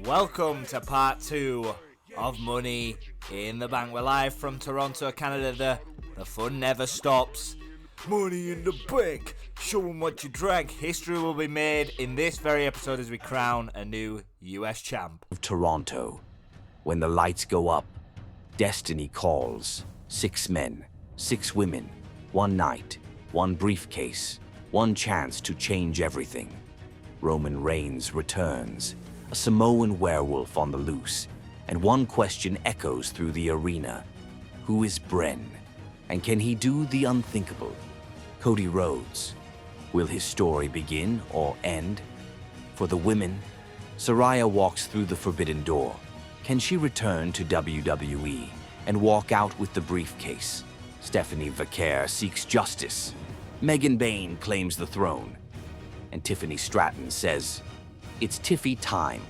Welcome to part 2 of Money in the Bank. We're live from Toronto, Canada. The fun never stops. Money in the Bank. Show 'em what you drank. History will be made in this very episode as we crown a new US champ. Toronto. When the lights go up, destiny calls. 6 men, 6 women, 1 night, 1 briefcase, 1 chance to change everything. Roman Reigns returns, a Samoan werewolf on the loose, and one question echoes through the arena. Who is Bren? And can he do the unthinkable? Cody Rhodes. Will his story begin or end? For the women, Saraya walks through the forbidden door. Can she return to WWE and walk out with the briefcase? Stephanie Vaquer seeks justice. Megan Bayne claims the throne. And Tiffany Stratton says, "It's Tiffy time."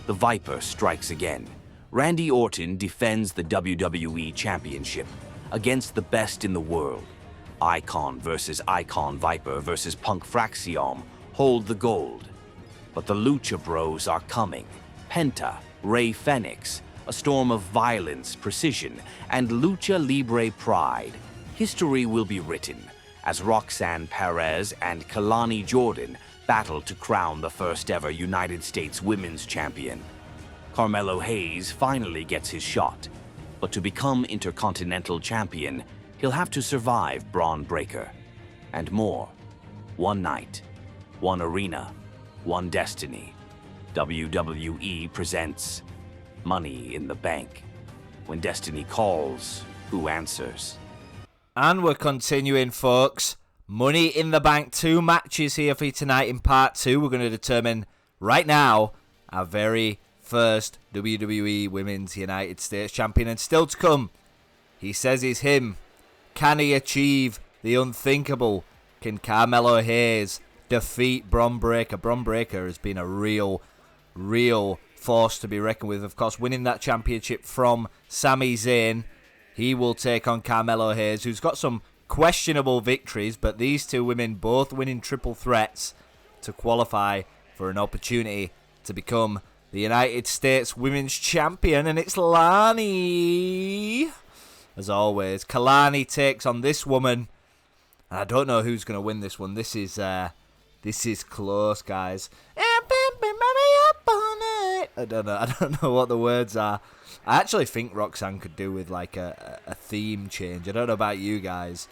The Viper strikes again. Randy Orton defends the WWE Championship against the best in the world. Icon versus Icon Viper versus Punk Fraxiom hold the gold. But the Lucha Bros are coming. Penta, Rey Fenix, a storm of violence, precision, and Lucha Libre pride. History will be written as Roxanne Perez and Kelani Jordan battle to crown the first ever United States Women's Champion. Carmelo Hayes finally gets his shot, but to become Intercontinental Champion, he'll have to survive Bron Breakker. And more. 1 night, 1 arena, 1 destiny. WWE presents Money in the Bank. When destiny calls, who answers? And we're continuing, folks. Money in the Bank, 2 matches here for you tonight in part 2. We're going to determine right now our very first WWE Women's United States Champion. And still to come, he says he's him. Can he achieve the unthinkable? Can Carmelo Hayes defeat Bron Breakker? Bron Breakker has been a real force to be reckoned with. Of course, winning that championship from Sami Zayn. He will take on Carmelo Hayes, who's got some questionable victories, but these 2 women both winning triple threats to qualify for an opportunity to become the United States Women's Champion, and it's Lani. As always, Kelani takes on this woman, and I don't know who's going to win this one. This is close, guys. I don't know what the words are. I actually think Roxanne could do with like a theme change. I don't know about you guys,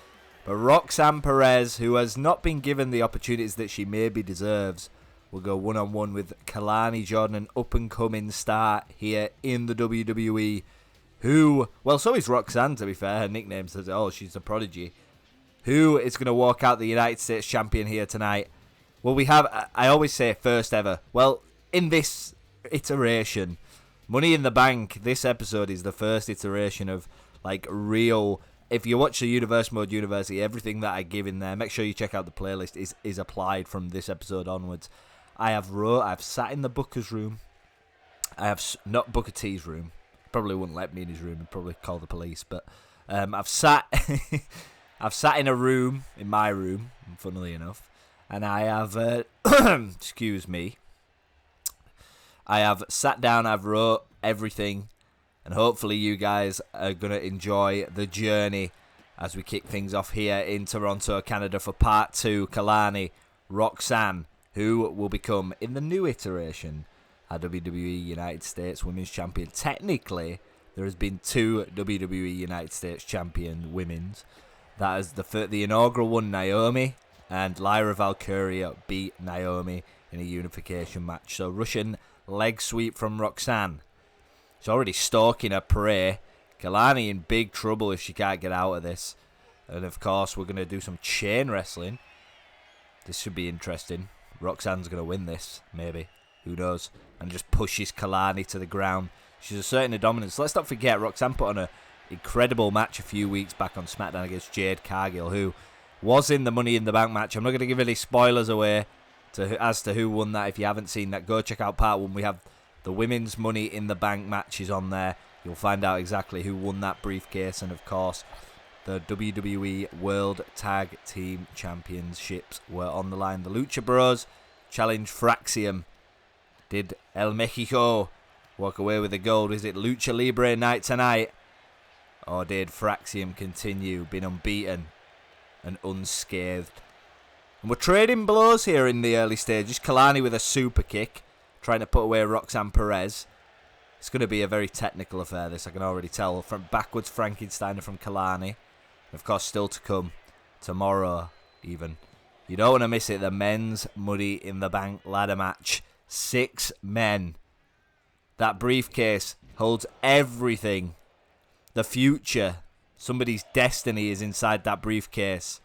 but Roxanne Perez, who has not been given the opportunities that she maybe deserves, will go one-on-one with Kelani Jordan, an up-and-coming star here in the WWE. Who, well, so is Roxanne, to be fair. Her nickname says, she's a prodigy. Who is going to walk out the United States champion here tonight? Well, we have, I always say first ever. Well, in this iteration, Money in the Bank, this episode is the first iteration of like real. If you watch the Universe Mode University, everything that I give in there, make sure you check out the playlist, is applied from this episode onwards. I've sat in the Booker's room. I have not Booker T's room. Probably wouldn't let me in his room. He'd probably call the police. But I've sat in a room, in my room, funnily enough, and I have excuse me. I have sat down, I've wrote everything, and hopefully you guys are going to enjoy the journey as we kick things off here in Toronto, Canada for part 2. Kelani, Roxanne, who will become, in the new iteration, a WWE United States Women's Champion. Technically, there has been 2 WWE United States Champion women's. That is the inaugural one, Naomi, and Lyra Valkyria beat Naomi in a unification match. So Russian leg sweep from Roxanne. She's already stalking her prey. Kelani in big trouble if she can't get out of this. And of course, we're going to do some chain wrestling. This should be interesting. Roxanne's going to win this, maybe. Who knows? And just pushes Kelani to the ground. She's asserting her dominance. Let's not forget, Roxanne put on an incredible match a few weeks back on SmackDown against Jade Cargill, who was in the Money in the Bank match. I'm not going to give any spoilers away as to who won that. If you haven't seen that, go check out part 1. We have the women's Money in the Bank matches on there. You'll find out exactly who won that briefcase, and of course the WWE World Tag Team Championships were on the line. The Lucha Bros challenged Fraxiom Did El Mexico walk away with the gold? Is it Lucha Libre night tonight? Or did Fraxium continue being unbeaten and unscathed? And we're trading blows here in the early stages. Kelani with a super kick, trying to put away Roxanne Perez. It's going to be a very technical affair, this, I can already tell. From backwards Frankensteiner from Kelani. Of course, still to come tomorrow, even. You don't want to miss it. The men's Money in the Bank ladder match. 6 men. That briefcase holds everything. The future. Somebody's destiny is inside that briefcase.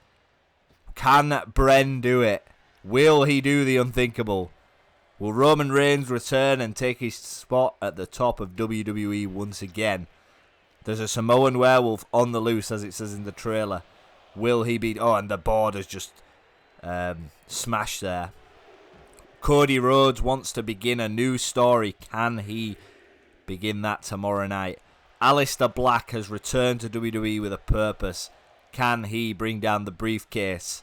Can Bren do it? Will he do the unthinkable? Will Roman Reigns return and take his spot at the top of WWE once again? There's a Samoan werewolf on the loose, as it says in the trailer. Will he be... Oh, and the board has just smashed there. Cody Rhodes wants to begin a new story. Can he begin that tomorrow night? Aleister Black has returned to WWE with a purpose. Can he bring down the briefcase?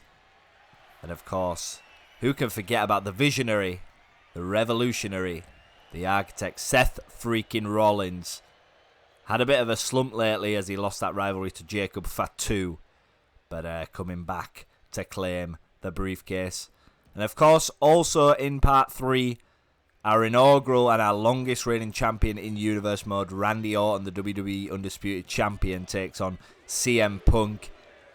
And of course, who can forget about the visionary, the revolutionary, the architect, Seth freaking Rollins. Had a bit of a slump lately as he lost that rivalry to Jacob Fatu. But coming back to claim the briefcase. And of course, also in part 3, our inaugural and our longest reigning champion in Universe Mode, Randy Orton, the WWE Undisputed Champion, takes on CM Punk.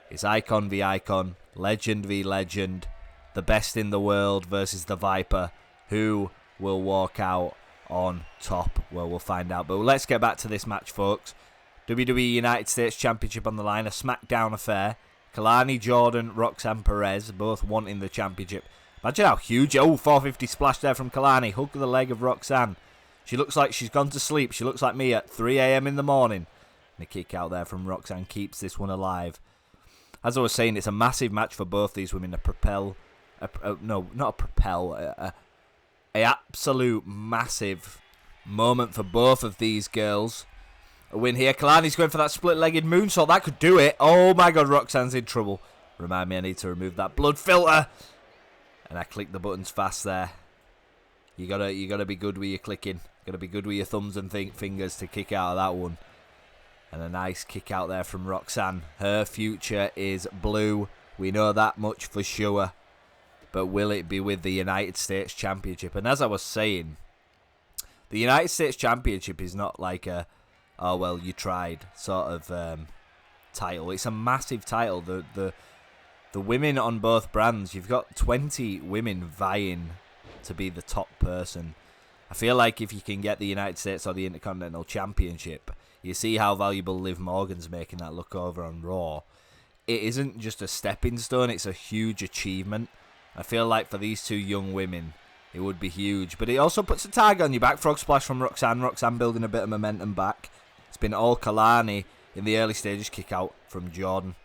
It's Icon v Icon, Legend v Legend, the best in the world versus the Viper. Who will walk out on top? Well, we'll find out. But let's get back to this match, folks. WWE United States Championship on the line, a SmackDown affair. Kelani, Jordan, Roxanne Perez, both wanting the championship. Imagine how huge. Oh, 450 splash there from Kelani. Hook the leg of Roxanne. She looks like she's gone to sleep. She looks like me at 3 a.m. in the morning. And a kick out there from Roxanne keeps this one alive. As I was saying, it's a massive match for both these women. A absolute massive moment for both of these girls. A win here. Kalani's going for that split-legged moonsault. That could do it. Oh my god, Roxanne's in trouble. Remind me, I need to remove that blood filter. And I clicked the buttons fast there. You gotta be good with your clicking. You gotta be good with your thumbs and fingers to kick out of that one. And a nice kick out there from Roxanne. Her future is blue. We know that much for sure. But will it be with the United States Championship? And as I was saying, the United States Championship is not like a, oh well, you tried sort of title. It's a massive title. The women on both brands, you've got 20 women vying to be the top person. I feel like if you can get the United States or the Intercontinental Championship, you see how valuable Liv Morgan's making that look over on Raw. It isn't just a stepping stone, it's a huge achievement. I feel like for these two young women, it would be huge. But it also puts a tag on your back. Frog splash from Roxanne. Roxanne building a bit of momentum back. It's been all Kelani in the early stages. Kick out from Jordan.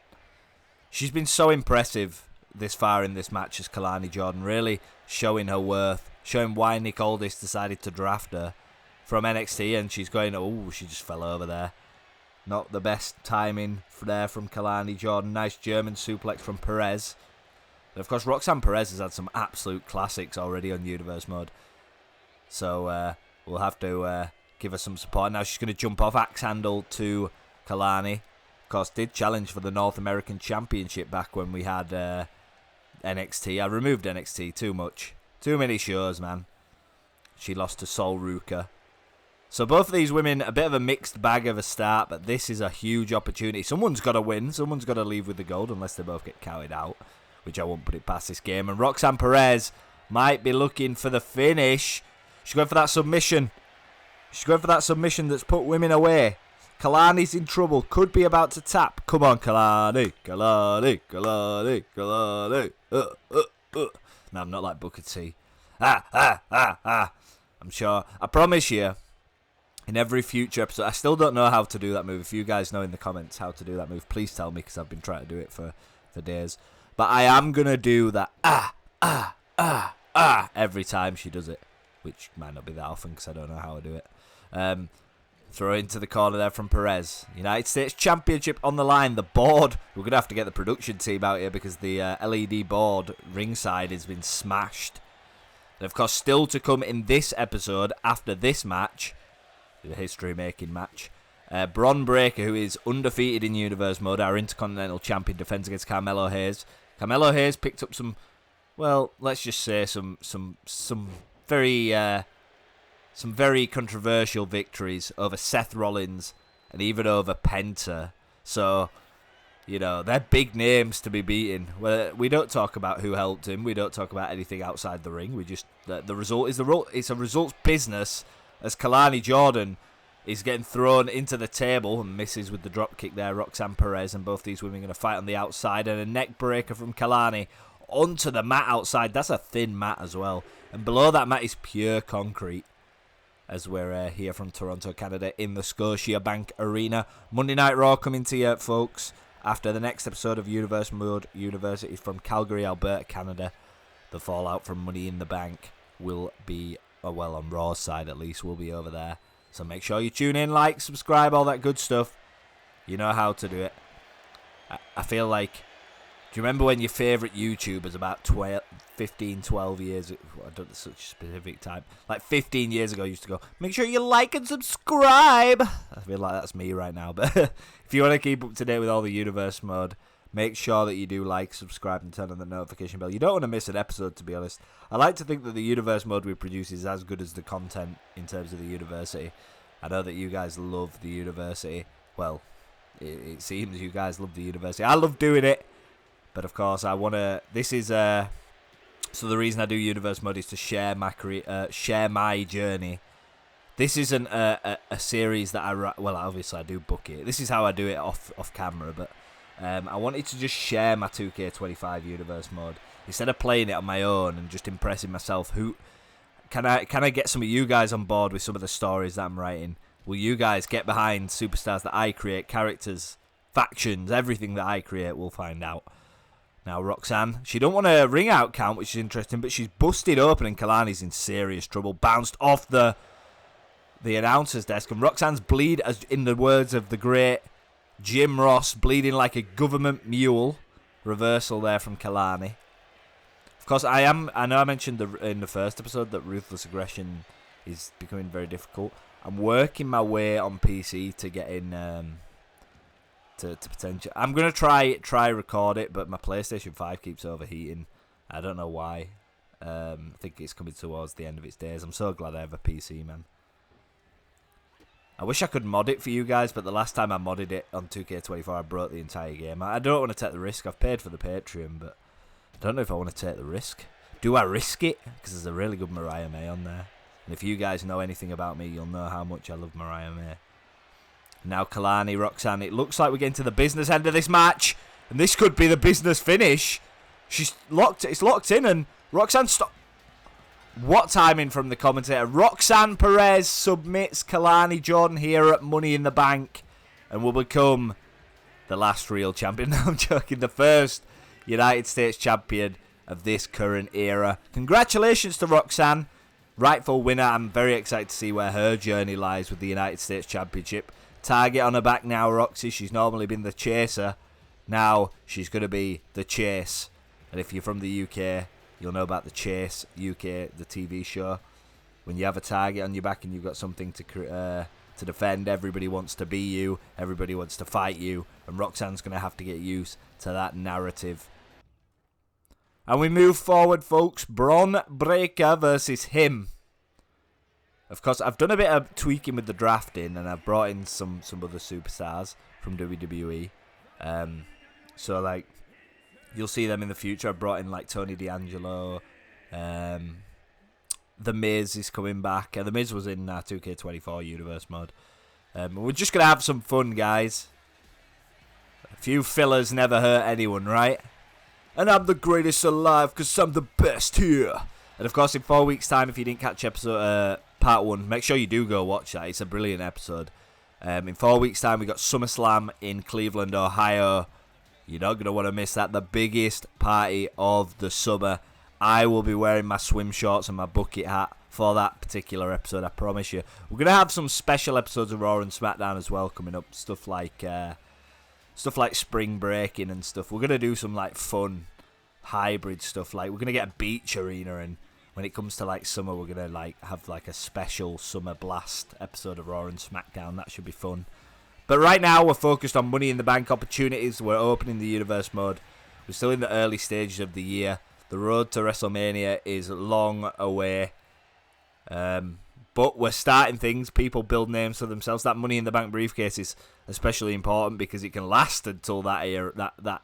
She's been so impressive this far in this match as Kelani Jordan. Really showing her worth. Showing why Nick Aldis decided to draft her from NXT. And she's going, oh, she just fell over there. Not the best timing there from Kelani Jordan. Nice German suplex from Perez. And of course, Roxanne Perez has had some absolute classics already on Universe Mode. So we'll have to give her some support. Now she's going to jump off axe handle to Kelani. Of course, did challenge for the North American Championship back when we had NXT. I removed NXT too much. Too many shows, man. She lost to Sol Ruka. So both of these women, a bit of a mixed bag of a start, but this is a huge opportunity. Someone's got to win. Someone's got to leave with the gold, unless they both get counted out, which I won't put it past this game. And Roxanne Perez might be looking for the finish. She's going for that submission. She's going for that submission that's put women away. Kalani's in trouble. Could be about to tap. Come on, Kelani. Kelani. Kelani. Kelani. No, I'm not like Booker T. I'm sure. I promise you, in every future episode, I still don't know how to do that move. If you guys know in the comments how to do that move, please tell me, because I've been trying to do it for days. But I am going to do that every time she does it, which might not be that often because I don't know how I do it. Throw it into the corner there from Perez. United States Championship on the line. The board, we're going to have to get the production team out here because the LED board ringside has been smashed. And of course, still to come in this episode, after this match, the history-making match, Bron Breakker, who is undefeated in Universe Mode, our Intercontinental Champion, defends against Carmelo Hayes. Carmelo Hayes picked up some, well, let's just say some very controversial victories over Seth Rollins and even over Penta. So, you know, they're big names to be beaten. We don't talk about who helped him. We don't talk about anything outside the ring. We just the result is the result. It's a results business. As Kelani Jordan is getting thrown into the table and misses with the drop kick there. Roxanne Perez, and both these women are going to fight on the outside, and a neck breaker from Kelani onto the mat outside. That's a thin mat as well, and below that mat is pure concrete. As we're here from Toronto, Canada, in the Scotiabank Arena. Monday Night Raw coming to you, folks, after the next episode of Universe Mode University from Calgary, Alberta, Canada. The fallout from Money in the Bank will be, well, on Raw's side at least, will be over there. So make sure you tune in, like, subscribe, all that good stuff. You know how to do it. I feel like, do you remember when your favourite YouTubers about 15, 12 years, I don't know such a specific time, like 15 years ago used to go, make sure you like and subscribe. I feel like that's me right now. But if you want to keep up to date with all the Universe Mode, make sure that you do like, subscribe, and turn on the notification bell. You don't want to miss an episode, to be honest. I like to think that the Universe Mode we produce is as good as the content in terms of the university. I know that you guys love the university. Well, it seems you guys love the university. I love doing it. But of course, I want to. This is so the reason I do Universe Mode is to share my journey. This isn't a series that obviously I do book it. This is how I do it off camera. But I wanted to just share my 2K25 Universe Mode instead of playing it on my own and just impressing myself. Who can I get some of you guys on board with some of the stories that I'm writing? Will you guys get behind superstars that I create, characters, factions, everything that I create? We'll find out. Now, Roxanne, she don't want a ring out count, which is interesting, but she's busted open and Kalani's in serious trouble. Bounced off the announcer's desk, and Roxanne's bleed, as in the words of the great Jim Ross, bleeding like a government mule. Reversal there from Kelani. Of course, I know I mentioned in the first episode that ruthless aggression is becoming very difficult. I'm working my way on PC to get in to potential. I'm gonna try record it, but my PlayStation 5 keeps overheating. I don't know why. I think it's coming towards the end of its days. I'm so glad I have a PC, man. I wish I could mod it for you guys, but the last time I modded it on 2K24, I broke the entire game. I don't want to take the risk. I've paid for the Patreon, but I don't know if I want to take the risk. Do I risk it? Because there's a really good Mariah May on there. And if you guys know anything about me, you'll know how much I love Mariah May. Now Kelani, Roxanne, it looks like we're getting to the business end of this match. And this could be the business finish. It's locked in, and Roxanne stop. What timing from the commentator. Roxanne Perez submits Kelani Jordan here at Money in the Bank and will become the last real champion. No, I'm joking. The first United States champion of this current era. Congratulations to Roxanne. Rightful winner. I'm very excited to see where her journey lies with the United States Championship. Target on her back now, Roxy. She's normally been the chaser. Now she's going to be the chase. And if you're from the UK, you'll know about the Chase UK, the TV show. When you have a target on your back and you've got something to defend, everybody wants to be you. Everybody wants to fight you. And Roxanne's going to have to get used to that narrative. And we move forward, folks. Bron Breakker versus him. Of course, I've done a bit of tweaking with the drafting, and I've brought in some other superstars from WWE. So, like, you'll see them in the future. I've brought in, like, Tony D'Angelo. The Miz is coming back. The Miz was in 2K24 Universe Mode. We're just going to have some fun, guys. A few fillers never hurt anyone, right? And I'm the greatest alive because I'm the best here. And, of course, in 4 weeks' time, if you didn't catch episode part 1, make sure you do go watch that. It's a brilliant episode. In 4 weeks' time, we got SummerSlam in Cleveland, Ohio. You're not going to want to miss that. The biggest party of the summer. I will be wearing my swim shorts and my bucket hat for that particular episode, I promise you. We're going to have some special episodes of Raw and SmackDown as well coming up. Stuff like spring breaking and stuff. We're going to do some like fun hybrid stuff. Like we're going to get a beach arena and when it comes to like summer, we're gonna like have like a special summer blast episode of Raw and SmackDown. That should be fun. But right now we're focused on Money in the Bank opportunities. We're opening the universe mode. We're still in the early stages of the year. The road to WrestleMania is long away. But we're starting things. People build names for themselves. That Money in the Bank briefcase is especially important because it can last until that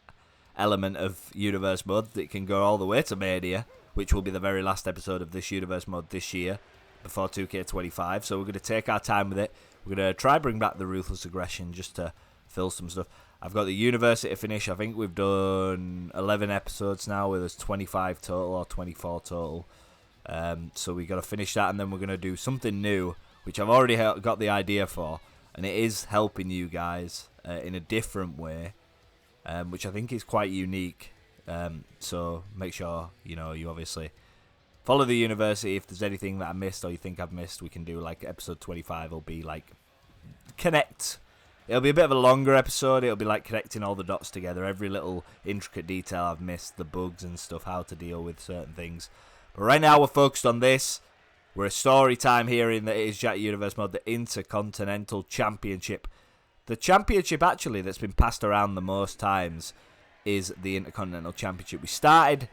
element of universe mode. It can go all the way to Mania, which will be the very last episode of this universe mode this year before 2K25. So we're going to take our time with it. We're going to try bring back the Ruthless Aggression just to fill some stuff. I've got the University finish. I think we've done 11 episodes now, where there's 25 total or 24 total. So we got to finish that, and then we're going to do something new, which I've already got the idea for, and it is helping you guys in a different way, which I think is quite unique. So make sure you obviously follow the University. If there's anything that I missed or you think I've missed, we can do like episode 25 will be like connect. It'll be a bit of a longer episode. It'll be like connecting all the dots together, every little intricate detail I've missed, the bugs and stuff, how to deal with certain things. But right now we're focused on this. We're a story time here in the It Is Jack Universe mode, the Intercontinental Championship. The championship actually that's been passed around the most times is the Intercontinental Championship. We started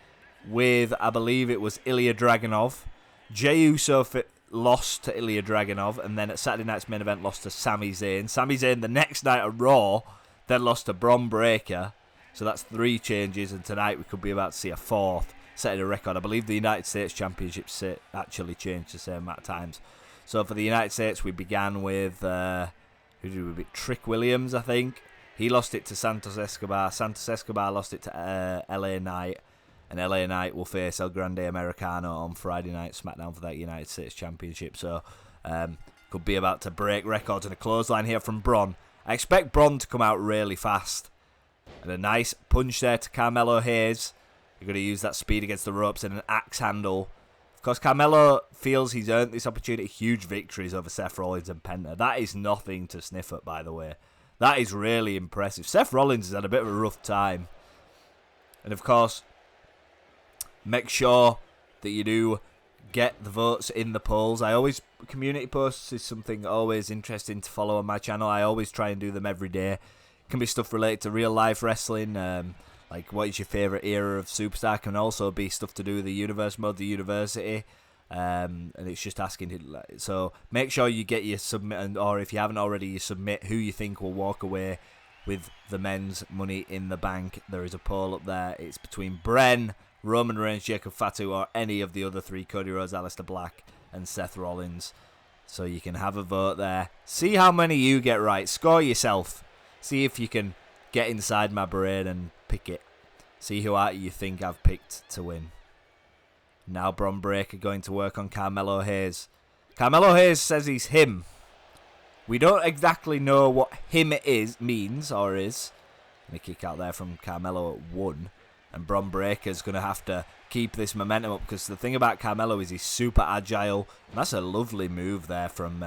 with, I believe it was Ilya Dragunov. Jey Uso lost to Ilya Dragunov, and then at Saturday night's main event lost to Sami Zayn. Sami Zayn the next night at Raw then lost to Bron Breakker. So that's 3 changes, and tonight we could be about to see a 4th, setting a record. I believe the United States Championship actually changed the same amount of times. So for the United States, we began with who did we beat? Trick Williams, I think. He lost it to Santos Escobar. Santos Escobar lost it to LA Knight. And LA Knight will face El Grande Americano on Friday night SmackDown for that United States Championship. So could be about to break records, and a clothesline here from Bron. I expect Bron to come out really fast. And a nice punch there to Carmelo Hayes. You're going to use that speed against the ropes and an axe handle. Of course, Carmelo feels he's earned this opportunity. Huge victories over Seth Rollins and Penta. That is nothing to sniff at, by the way. That is really impressive. Seth Rollins has had a bit of a rough time. And of course, make sure that you do get the votes in the polls. Community posts is something always interesting to follow on my channel. I always try and do them every day. It can be stuff related to real life wrestling, like what is your favourite era of Superstar. Can also be stuff to do with the universe mode, the University. And it's just asking. So make sure you get your submit, or if you haven't already, you submit who you think will walk away with the men's Money in the Bank. There is a poll up there. It's between Bren, Roman Reigns, Jacob Fatu, or any of the other 3, Cody Rhodes, Aleister Black, and Seth Rollins. So you can have a vote there. See how many you get right. Score yourself. See if you can get inside my brain and pick it. See who you think I've picked to win. Now Bron Breakker going to work on Carmelo Hayes. Carmelo Hayes says he's him. We don't exactly know what him means or is. And a kick out there from Carmelo at 1. And Bron Breakker's going to have to keep this momentum up, because the thing about Carmelo is he's super agile. And that's a lovely move there from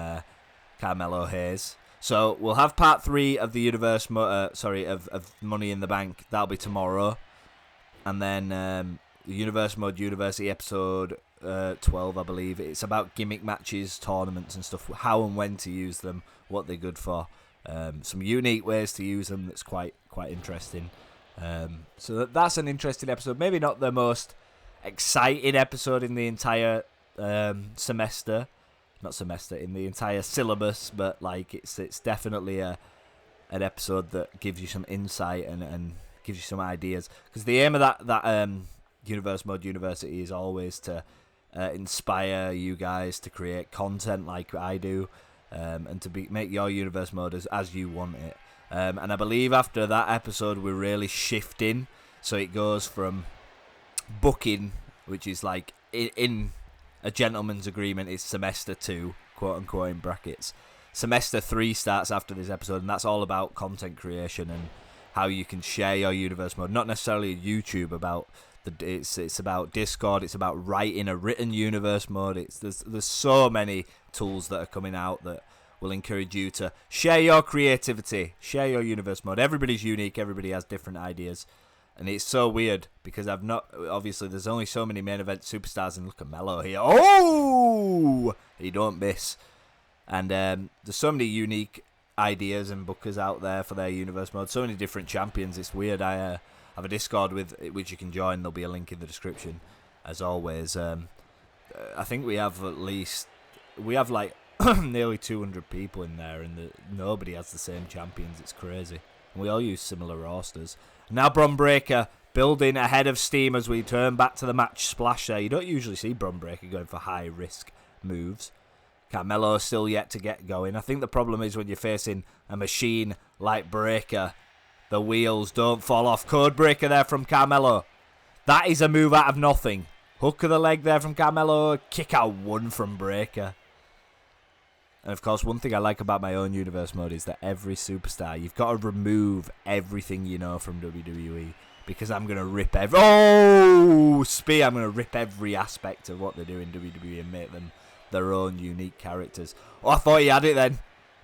Carmelo Hayes. So we'll have part 3 of the of Money in the Bank. That'll be tomorrow. And then the Universe Mode University episode 12, I believe. It's about gimmick matches, tournaments and stuff. How and when to use them, what they're good for. Some unique ways to use them that's quite interesting. So that's an interesting episode. Maybe not the most exciting episode in the entire semester. Not semester, in the entire syllabus, but like it's definitely an episode that gives you some insight and gives you some ideas. Because the aim of that Universe Mode University is always to inspire you guys to create content like I do, and to make your Universe Mode as you want it. And I believe after that episode we're really shifting, so it goes from booking, which is like in a gentleman's agreement, is semester 2, quote unquote in brackets. Semester 3 starts after this episode, and that's all about content creation and how you can share your universe mode. Not necessarily YouTube it's about Discord. It's about writing a written universe mode. There's so many tools that are coming out that will encourage you to share your creativity, share your universe mode. Everybody's unique. Everybody has different ideas, And it's so weird because obviously there's only so many main event superstars, and look at Melo here. Oh! He don't miss. And there's so many unique ideas and bookers out there for their universe mode. So many different champions. It's weird. I have a Discord which you can join. There'll be a link in the description, as always. I think we have like nearly 200 people in there, and nobody has the same champions. It's crazy. And we all use similar rosters. Now Bron Breakker building ahead of steam as we turn back to the match splash there. You don't usually see Bron Breakker going for high risk moves. Carmelo still yet to get going. I think the problem is when you're facing a machine like Breakker, the wheels don't fall off. Code breaker there from Carmelo. That is a move out of nothing. Hook of the leg there from Carmelo. Kick out one from Breakker. And of course, one thing I like about my own universe mode is that every superstar, you've got to remove everything you know from WWE. Because I'm going to rip I'm going to rip every aspect of what they do in WWE and make them their own unique characters. Oh, I thought he had it then.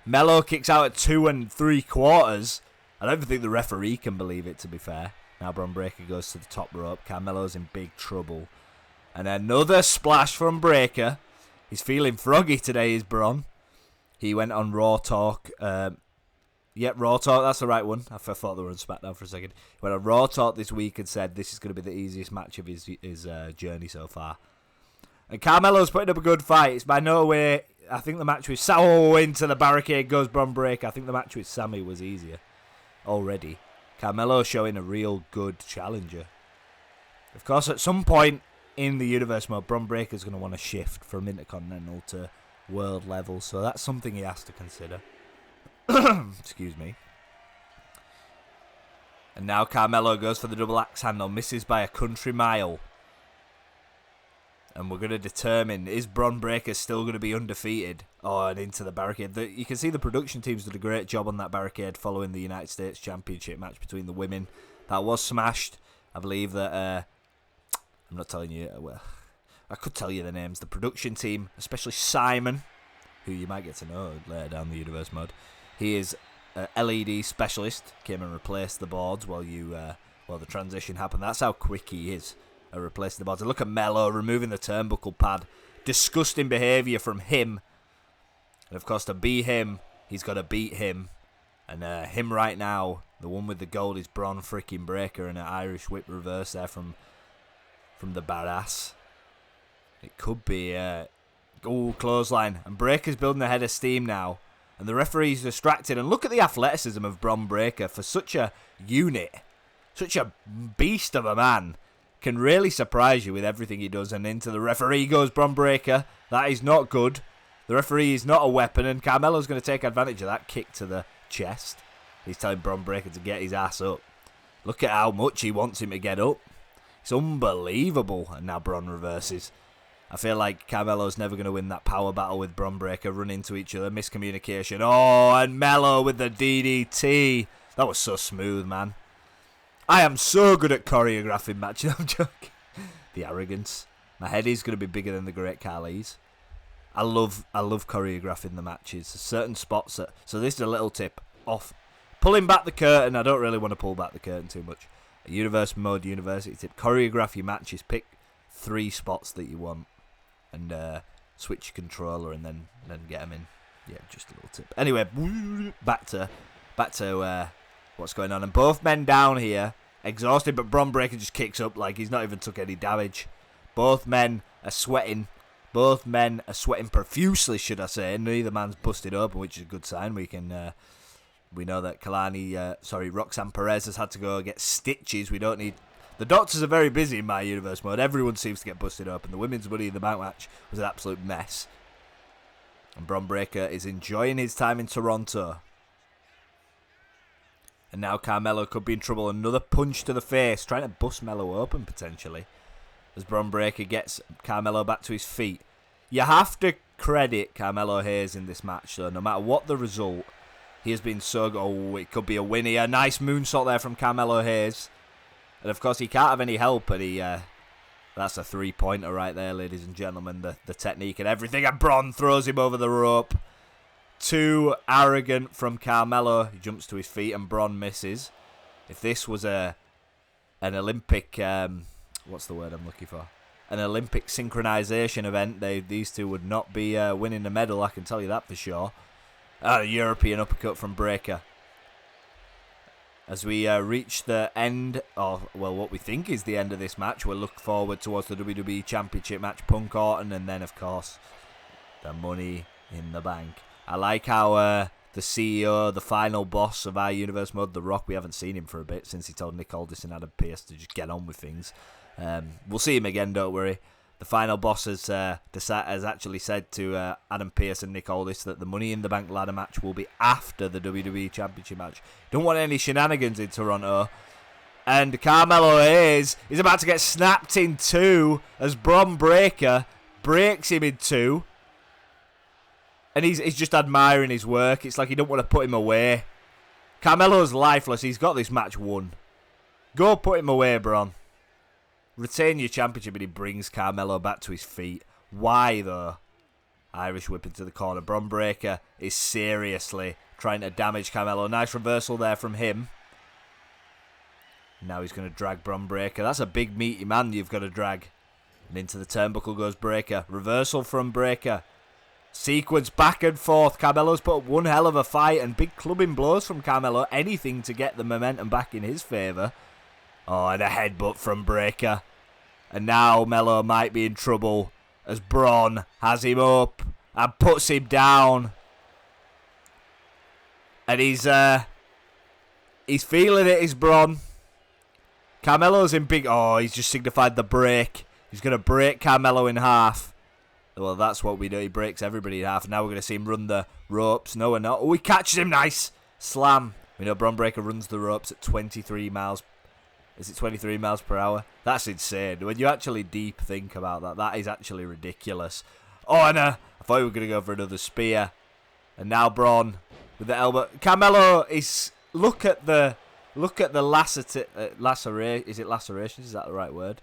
Melo kicks out at 2 3/4. I don't even think the referee can believe it, to be fair. Now Bron Breakker goes to the top rope. Carmelo's in big trouble. And another splash from Breakker. He's feeling froggy today, is Bron. He went on Raw Talk. Raw Talk, that's the right one. I thought they were on SmackDown for a second. He went on Raw Talk this week and said this is going to be the easiest match of his journey so far. And Carmelo's putting up a good fight. It's by no way, I think the match with into the barricade goes Bron Breakker. I think the match with Sammy was easier already. Carmelo showing a real good challenger. Of course, at some point in the universe mode, Bron Breakker's going to want to shift from Intercontinental to world level, so that's something he has to consider. Excuse me. And now Carmelo goes for the double axe handle, misses by a country mile. And we're going to determine, is Bron Breakker still going to be undefeated? Oh, and into the barricade. You can see the production teams did a great job on that barricade following the United States Championship match between the women. That was smashed. I believe that, I'm not telling you, well, I could tell you the names. The production team, especially Simon, who you might get to know later down the universe mode. He is an LED specialist, came and replaced the boards while the transition happened. That's how quick he is at replacing the boards. And look at Melo removing the turnbuckle pad. Disgusting behaviour from him. And of course, to be him, he's got to beat him. And him right now, the one with the gold is Bron freaking Breakker, and an Irish whip reverse there from the badass. It could be clothesline. And Breakker's building ahead of steam now. And the referee's distracted. And look at the athleticism of Bron Breakker for such a unit. Such a beast of a man. Can really surprise you with everything he does. And into the referee goes Bron Breakker. That is not good. The referee is not a weapon. And Carmelo's going to take advantage of that kick to the chest. He's telling Bron Breakker to get his ass up. Look at how much he wants him to get up. It's unbelievable. And now Bron reverses. I feel like Carmelo's never going to win that power battle with Bron Breakker. Run into each other. Miscommunication. Oh, and Melo with the DDT. That was so smooth, man. I am so good at choreographing matches. I'm joking. The arrogance. My head is going to be bigger than the Great Khali's. I love choreographing the matches. There's certain spots that... So this is a little tip. Off. Pulling back the curtain. I don't really want to pull back the curtain too much. A universe mode university tip. Choreograph your matches. Pick 3 spots that you want. And switch your controller and then get them in. Yeah, just a little tip. Anyway, back to what's going on. And both men down here, exhausted, but Bron Breakker just kicks up like he's not even took any damage. Both men are sweating. Both men are sweating profusely, should I say. Neither man's busted open, which is a good sign. We know that Roxanne Perez has had to go get stitches. We don't need... The doctors are very busy in my universe mode. Everyone seems to get busted open. The women's Money in the Bank match was an absolute mess. And Bron Breakker is enjoying his time in Toronto. And now Carmelo could be in trouble. Another punch to the face, trying to bust Melo open potentially. As Bron Breakker gets Carmelo back to his feet. You have to credit Carmelo Hayes in this match, though. No matter what the result, he has been so good. Oh, it could be a win here. Nice moonsault there from Carmelo Hayes. And of course, he can't have any help, and that's a 3-pointer right there, ladies and gentlemen. The technique and everything. And Bron throws him over the rope. Too arrogant from Carmelo. He jumps to his feet, and Bron misses. If this was a an Olympic, what's the word I'm looking for? An Olympic synchronization event, these two would not be winning the medal, I can tell you that for sure. A European uppercut from Breakker. As we reach the end, or well, what we think is the end of this match, we'll look forward towards the WWE Championship match, Punk Orton, and then, of course, the Money in the Bank. I like how the CEO, the final boss of our universe mode, The Rock, we haven't seen him for a bit since he told Nick Aldis and Adam Pearce to just get on with things. We'll see him again, don't worry. The final boss has actually said to Adam Pearce and Nick Aldis that the Money in the Bank ladder match will be after the WWE Championship match. Don't want any shenanigans in Toronto. And Carmelo Hayes is about to get snapped in two as Bron Breakker breaks him in two. And he's just admiring his work. It's like he don't want to put him away. Carmelo's lifeless. He's got this match won. Go put him away, Bron. Retain your championship, and he brings Carmelo back to his feet. Why, though? Irish whip into the corner. Bron Breakker is seriously trying to damage Carmelo. Nice reversal there from him. Now he's going to drag Bron Breakker. That's a big, meaty man you've got to drag. And into the turnbuckle goes Breakker. Reversal from Breakker. Sequence back and forth. Carmelo's put up one hell of a fight, and big clubbing blows from Carmelo. Anything to get the momentum back in his favour. Oh, and a headbutt from Breakker. And now Melo might be in trouble as Bron has him up and puts him down. And he's feeling it, is Bron. Carmelo's in big... Oh, he's just signified the break. He's going to break Carmelo in half. Well, that's what we do. He breaks everybody in half. And now we're going to see him run the ropes. No, we're not. Oh, he catches him. Nice. Slam. We know Bron Breakker runs the ropes at 23 miles. Is it 23 miles per hour? That's insane. When you actually deep think about that, that is actually ridiculous. Oh, and I thought we were going to go for another spear. And now Bron with the elbow. Carmelo is... Look at the laceration. Is it lacerations? Is that the right word?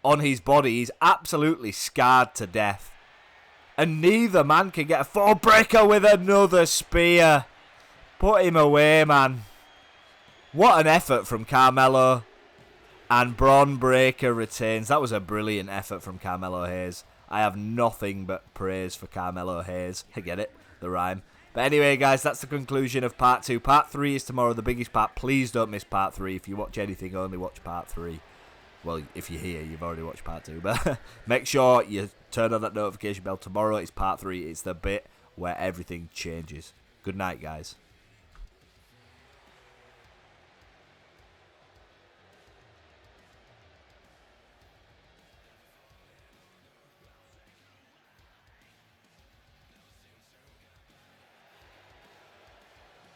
On his body. He's absolutely scarred to death. And neither man can get a fall. Breakker with another spear. Put him away, man. What an effort from Carmelo. And Bron Breakker retains. That was a brilliant effort from Carmelo Hayes. I have nothing but praise for Carmelo Hayes. I get it, the rhyme. But anyway, guys, that's the conclusion of Part 2. Part 3 is tomorrow, the biggest part. Please don't miss Part 3. If you watch anything, only watch Part 3. Well, if you're here, you've already watched Part 2. But make sure you turn on that notification bell. Tomorrow is Part 3. It's the bit where everything changes. Good night, guys.